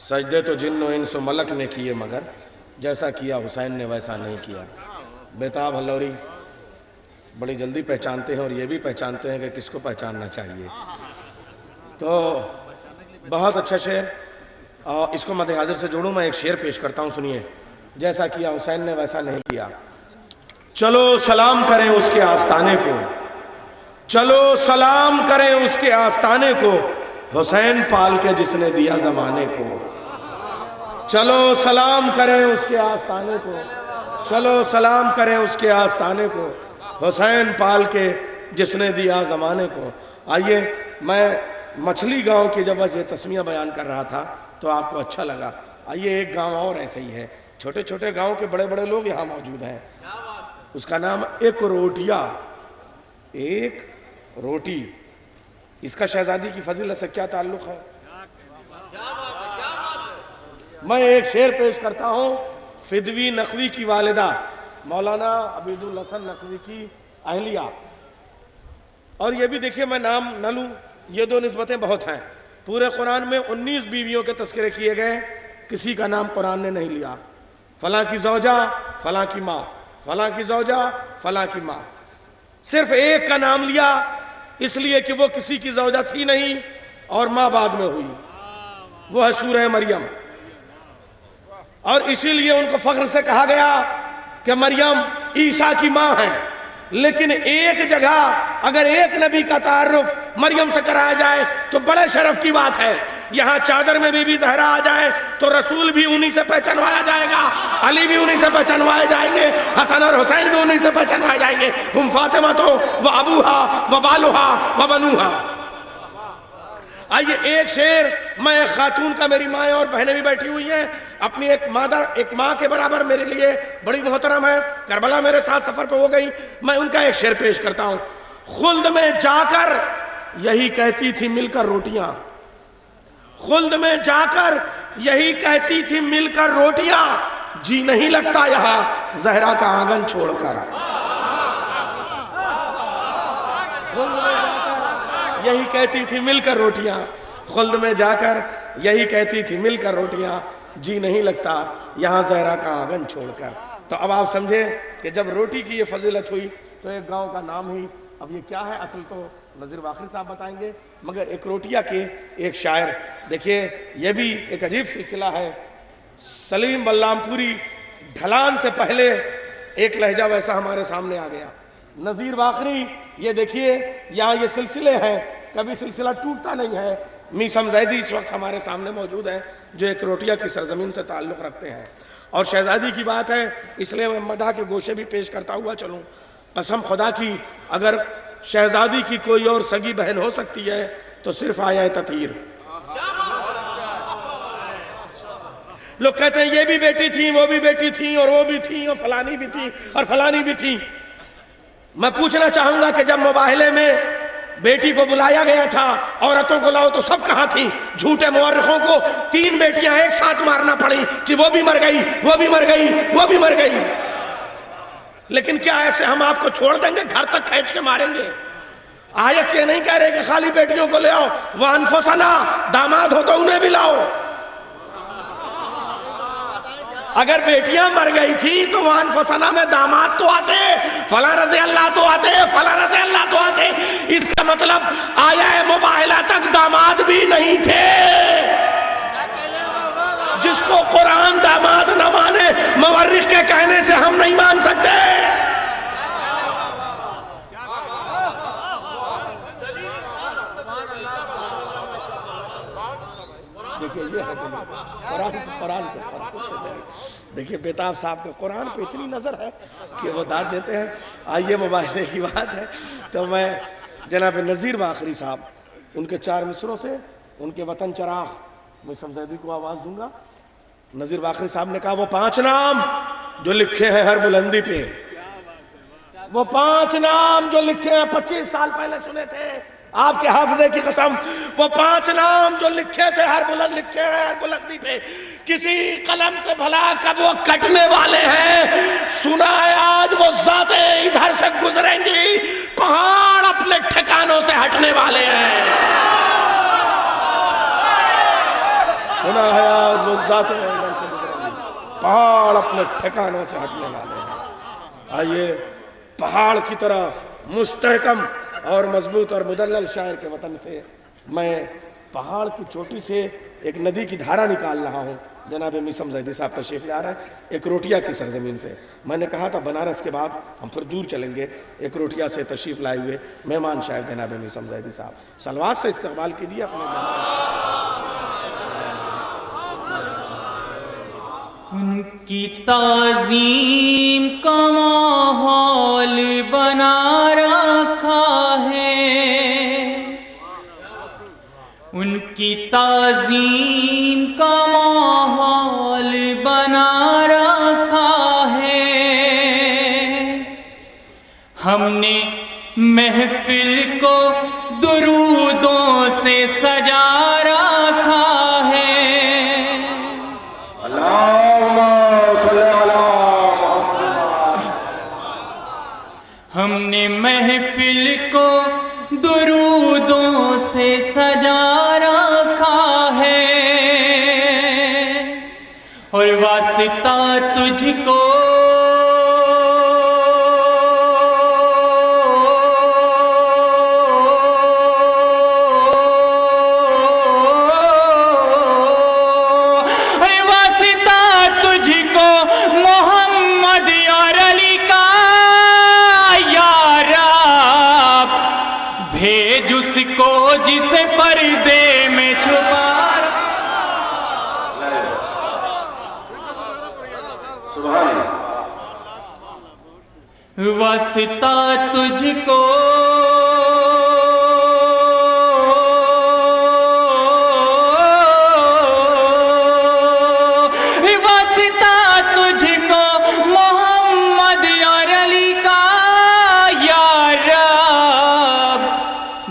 سجدے تو جن و انس و ملک نے کیے مگر جیسا کیا حسین نے ویسا نہیں کیا۔ بیتاب ہلوری بڑی جلدی پہچانتے ہیں اور یہ بھی پہچانتے ہیں کہ کس کو پہچاننا چاہیے۔ تو بہت اچھا شعر، اور اس کو مد حاضر سے جوڑوں، میں ایک شعر پیش کرتا ہوں، سنیے۔ جیسا کیا حسین نے ویسا نہیں کیا۔ چلو سلام کریں اس کے آستانے کو، چلو سلام کریں اس کے آستانے کو، حسین پال کے جس نے دیا زمانے کو۔ چلو سلام کریں اس کے آستانے کو، چلو سلام کریں اس کے آستانے کو، حسین پال کے جس نے دیا زمانے کو۔ آئیے، میں مچھلی گاؤں کی جب یہ تسمیہ بیان کر رہا تھا تو آپ کو اچھا لگا۔ آئیے، ایک گاؤں اور ایسے ہی ہے، چھوٹے چھوٹے گاؤں کے بڑے بڑے لوگ یہاں موجود ہیں، اس کا نام ایک روٹیا، ایک روٹی۔ اس کا شہزادی کی فضیلت سے کیا تعلق ہے؟ میں ایک شعر پیش کرتا ہوں، فدوی نقوی کی والدہ مولانا عبید الحسن نقوی کی اہلیہ، اور یہ بھی دیکھیے میں نام نہ لوں، یہ دو نسبتیں بہت ہیں۔ پورے قرآن میں 19 بیویوں کے تذکرے کیے گئے، کسی کا نام قرآن نے نہیں لیا۔ فلاں کی زوجہ، فلاں کی ماں، فلاں کی زوجہ، فلاں کی ماں۔ صرف ایک کا نام لیا اس لیے کہ وہ کسی کی زوجہ تھی نہیں اور ماں بعد میں ہوئی، وہ ہے سورہ مریم، اور اسی لیے ان کو فخر سے کہا گیا کہ مریم عیسیٰ کی ماں ہے۔ لیکن ایک جگہ اگر ایک نبی کا تعارف مریم سے کرایا جائے تو بڑے شرف کی بات ہے۔ یہاں چادر میں بی بی زہرا آ جائے تو رسول بھی انہی سے پہچانوایا جائے گا، علی بھی انہی سے پہچانوائے جائیں گے، حسن اور حسین بھی انہی سے پہچانوائے جائیں گے۔ ہم فاطمہ تو و ابوہا و بالوہا و بنوہا۔ آئیے، ایک شعر میں ایک خاتون کا، میری مائیں اور بہنیں بھی بیٹھی ہوئی ہیں، اپنی ایک ماں کے برابر میرے لیے بڑی محترم ہے، کربلا میرے ساتھ سفر پہ ہو گئی، میں ان کا ایک شعر پیش کرتا ہوں۔ خلد میں جا کر یہی کہتی تھی مل کر روٹیاں، خلد میں جا کر یہی کہتی تھی مل کر روٹیاں، جی نہیں لگتا یہاں زہرا کا آنگن چھوڑ کر۔ یہی کہتی تھی مل کر روٹیاں، خلد میں جا کر یہی کہتی تھی مل کر روٹیاں، جی نہیں لگتا یہاں زہرا کا آنگن چھوڑ کر۔ تو اب آپ سمجھیں کہ جب روٹی کی یہ فضیلت ہوئی تو ایک گاؤں کا نام ہوئی۔ اب یہ کیا ہے اصل تو نذیر باقری صاحب بتائیں گے، مگر ایک روٹیا کے ایک شاعر، دیکھیے یہ بھی ایک عجیب سلسلہ ہے۔ سلیم بلام پوری ڈھلان سے پہلے ایک لہجہ ویسا ہمارے سامنے آ گیا۔ نذیر باقری، یہ دیکھیے یہاں یہ سلسلے ہیں، کبھی سلسلہ ٹوٹتا نہیں ہے۔ میثم زیدی اس وقت ہمارے سامنے موجود ہیں جو ایک روٹیا کی سرزمین سے تعلق رکھتے ہیں، اور شہزادی کی بات ہے اس لیے میں مدح کے گوشے بھی پیش کرتا ہوا چلوں۔ قسم خدا کی اگر شہزادی کی کوئی اور سگی بہن ہو سکتی ہے تو صرف آیا تطہیر۔ لوگ کہتے ہیں یہ بھی بیٹی تھی، وہ بھی بیٹی تھی، اور وہ بھی تھی، اور فلانی بھی تھی، اور فلانی بھی تھی۔ میں پوچھنا چاہوں گا کہ جب مباہلے میں بیٹی کو بلایا گیا تھا عورتوں کو لاؤ تو سب کہاں تھی؟ جھوٹے مورخوں کو 3 بیٹیاں ایک ساتھ مارنا پڑی کہ وہ بھی مر گئی، وہ بھی مر گئی، وہ بھی مر گئی۔ لیکن کیا ایسے ہم آپ کو چھوڑ دیں گے؟ گھر تک کھینچ کے ماریں گے۔ آیت یہ نہیں کہہ رہے کہ خالی بیٹیوں کو لے آؤ، وَأَنفُسَنَا، داماد ہو تو انہیں بھی لاؤ۔ اگر بیٹیاں مر گئی تھی تو وَأَنفُسَنَا میں داماد تو آتے، فلاں رضی اللہ تو آتے، فلاں رضی اللہ تو آتے۔ اس کا مطلب آیا مباہلہ تک داماد بھی نہیں تھے۔ جس کو قرآن داماد نہ مانے، مورخ کے کہنے سے ہم نہیں مان سکتے۔ دیکھیے یہ ہے قرآن سے دیکھیے بیتاب صاحب کا قرآن پہ اتنی نظر ہے کہ وہ داد دیتے ہیں۔ آئیے مباہلے کی بات ہے تو میں جناب نذیر باقری صاحب ان کے 4 مصروں سے ان کے وطن چراغ میثم زیدی کو آواز دوں گا۔ نذیر باقری صاحب نے کہا وہ 5 نام جو لکھے ہیں ہر بلندی پہ، وہ 5 نام جو لکھے ہیں 25 سال پہلے سنے تھے آپ کے حافظے کی قسم، وہ 5 نام جو لکھے تھے ہر بلندی پہ، کسی قلم سے بھلا کب وہ کٹنے والے ہیں؟ سنا ہے آج وہ ذاتیں ادھر سے گزریں گی، پہاڑ اپنے ٹھکانوں سے ہٹنے والے ہیں۔ سنا ہے آج وہ ذاتیں ادھر سے گزریں گی، پہاڑ اپنے ٹھکانوں سے ہٹنے والے ہیں۔ آئیے پہاڑ کی طرح مستحکم اور مضبوط اور مدلل شاعر کے وطن سے میں پہاڑ کی چوٹی سے ایک ندی کی دھارا نکال رہا ہوں۔ جناب میثم زیدی صاحب تشریف لے آ رہے ہیں ایک روٹیا کی سرزمین سے۔ میں نے کہا تھا بنارس کے بعد ہم پھر دور چلیں گے، ایک روٹیا سے تشریف لائے ہوئے مہمان شاعر جناب میثم زیدی صاحب، صلوات سے استقبال کیجیے اپنے مہمان۔ ان کی تعظیم کا ماحول بنا رکھا ہے، ان کی تعظیم کا ماحول بنا رکھا ہے۔ ہم نے محفل کو درودوں سے سجا رکھا ہے۔ ہم نے محفل کو درودوں سے سجا رکھا ہے، اور واسطہ تجھ کو محمد اور علی کا یا رب، بھیج اس کو جسے پردے میں چھپا۔ واسطہ تجھ کو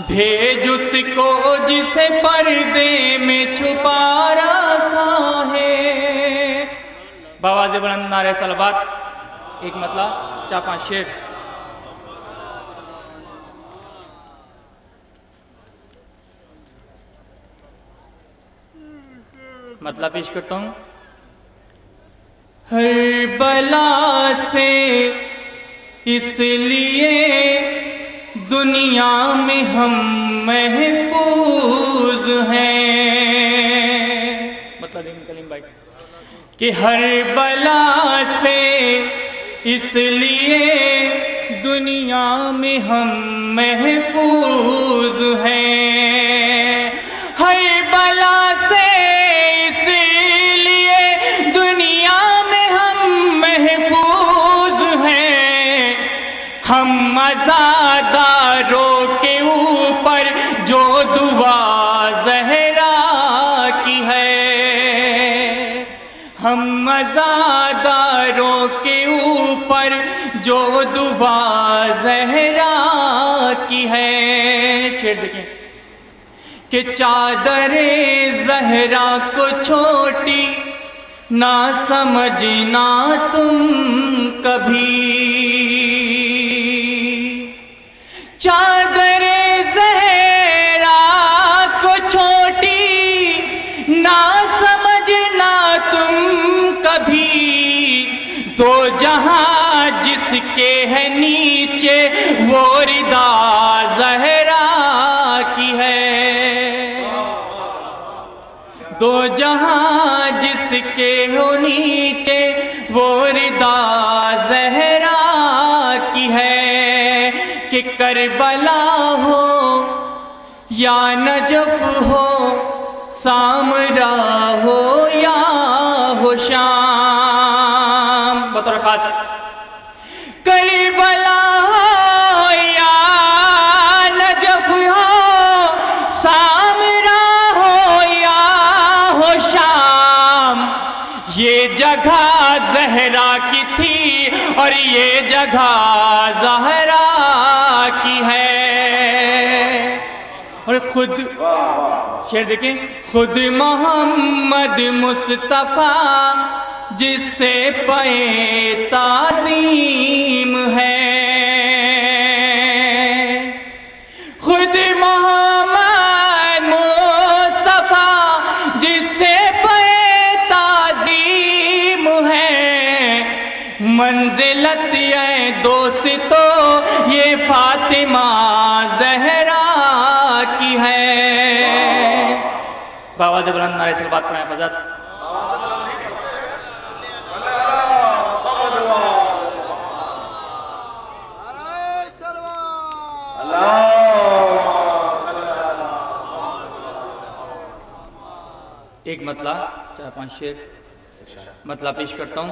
بھیج اس کو جسے پردے میں چھپا رکھا ہے۔ بآواز بلند نعرہ صلوات، ایک مطلع 4-5 شعر۔ مطلب پیش کرتا ہوں۔ ہر بلا سے اس لیے دنیا میں ہم محفوظ ہیں، مطلب کلیم بھائی، کہ ہر بلا سے اس لیے دنیا میں ہم محفوظ ہیں، ہر بلا سے اس لیے دنیا میں ہم محفوظ ہیں۔ ہم عزاداروں کے اوپر جو دعا زہرا کی ہے، ہم عزاداروں کے اوپر جو دعا زہرا کی ہے۔ شعر دیکھیں کہ چادر زہرا کو چھوٹی نہ سمجھنا تم کبھی، چادر زہرا کو چھوٹی نہ سمجھنا تم کبھی، دو جہاں جس کے ہے نیچے وہ ردا زہرا کی ہے، دو جہاں جس کے ہو نیچے وہ ردا زہرا کی ہے، کہ کربلا ہو یا نجف ہو، سامرا ہو یا ہو شام، بطور خاص کربلا ہو یا نجف ہو، سامرا ہو یا ہو شام، یہ جگہ زہرا کی تھی اور یہ جگہ زہرا کی ہے۔ اور خود شعر دیکھیں، خود محمد مصطفیٰ جس سے پے تعظیم ہے، خود محمد مصطفیٰ جس سے منزلت اے دوستو یہ فاطمہ زہرا کی ہے۔ بآواز بلند نعرہ صلوات پڑھیں حضرت۔ ایک مطلع 4-5 شعر مطلع پیش کرتا ہوں۔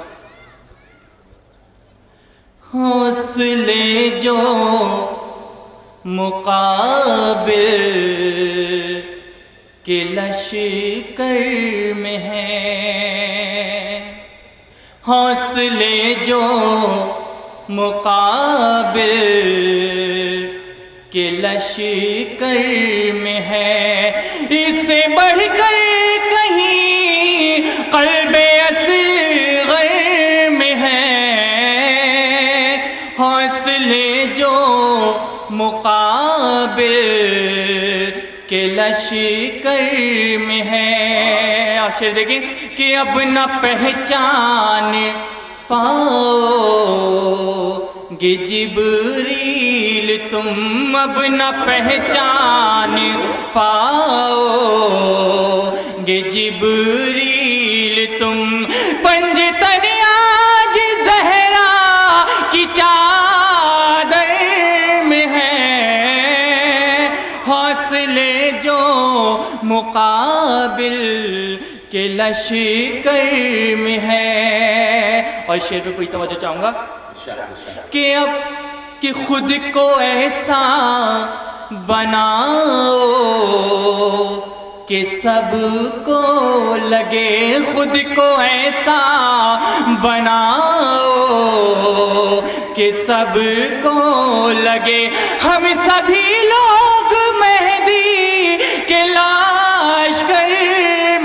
حوصلے جو مقابل کے لشکر میں ہیں، حوصلے جو مقابل کے لشکر میں ہے، اس سے بڑھ کر کہیں قلب اصغر میں ہے، حوصلے جو مقابل کے لشکر میں ہے۔ اور شعر دیکھیں کہ اب نہ پہچان پاؤ گے جبریل تم، اب نہ پہچان پاؤ گے جبریل تم، پنجتن آج زہرا کی چادر میں ہے، حوصلے جو مقابل کے لشکر میں ہے۔ اور شعر پہ پوری توجہ چاہوں گا کہ اب کہ خود کو ایسا بناؤ کہ سب کو لگے، خود کو ایسا بناؤ کہ سب کو لگے، ہم سبھی لوگ مہدی کے لشکر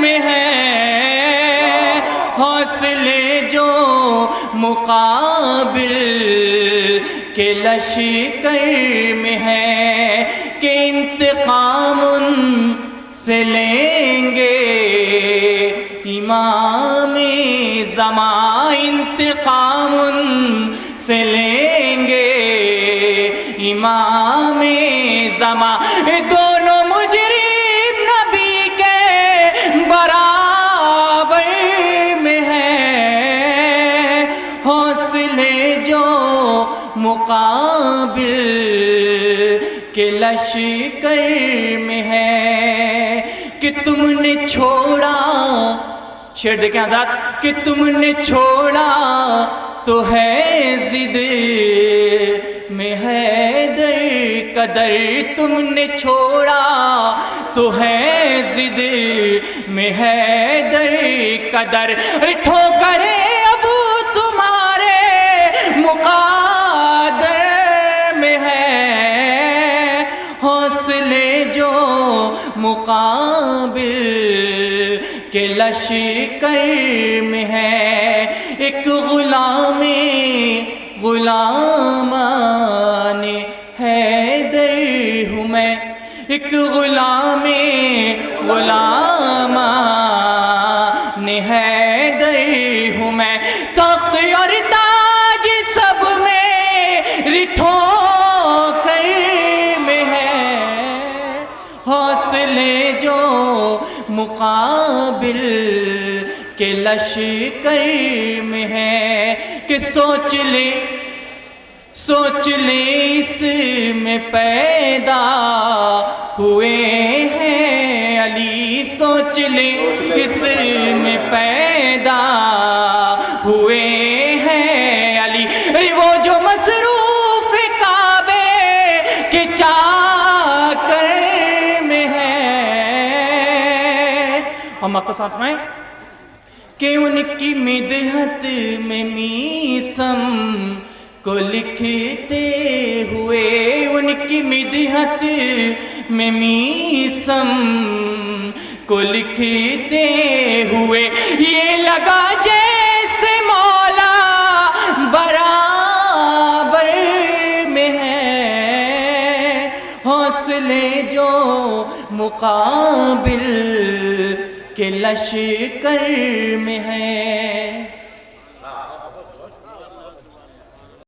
میں ہیں، حوصلے جو مقابل کے لشکر میں ہے، کہ انتقام سے لیں گے امام زمان، انتقام سے لیں گے امام زمان، دونوں مجرم نبی کے برابر میں ہے، حوصلے جو مقابل کے لشکر میں ہے، کہ تم نے چھوڑا، شعر دیکھیں آزاد، کہ تم نے چھوڑا تو ہے ضد میں حیدر قدر، تم نے چھوڑا تو ہے ضد میں حیدر قدر، ٹھوکر اب تمہارے مقادر میں ہے، حوصلے جو مقابل کے لشکر میں ہے، ایک غلامان حیدر ہوں میں، ایک غلامان حیدر ہوں میں، تخت اور تاج سب میری ٹھوکر میں ہے، حوصلے جو مقابل کے لشکر میں ہے، کہ سوچ لے اس میں پیدا ہوئے ہیں علی، سوچ لے اس میں پیدا ہوئے ہیں علی، وہ جو مصروف کعبے کے چاکر میں ہے، اور مقصد ساتھ میں کہ ان کی مدحت میں میسم کو لکھتے ہوئے، ان کی مدحت میں میسم کو لکھتے ہوئے، یہ لگا جیسے مولا برابر میں ہے، حوصلے جو مقابل کے لشکر میں ہے۔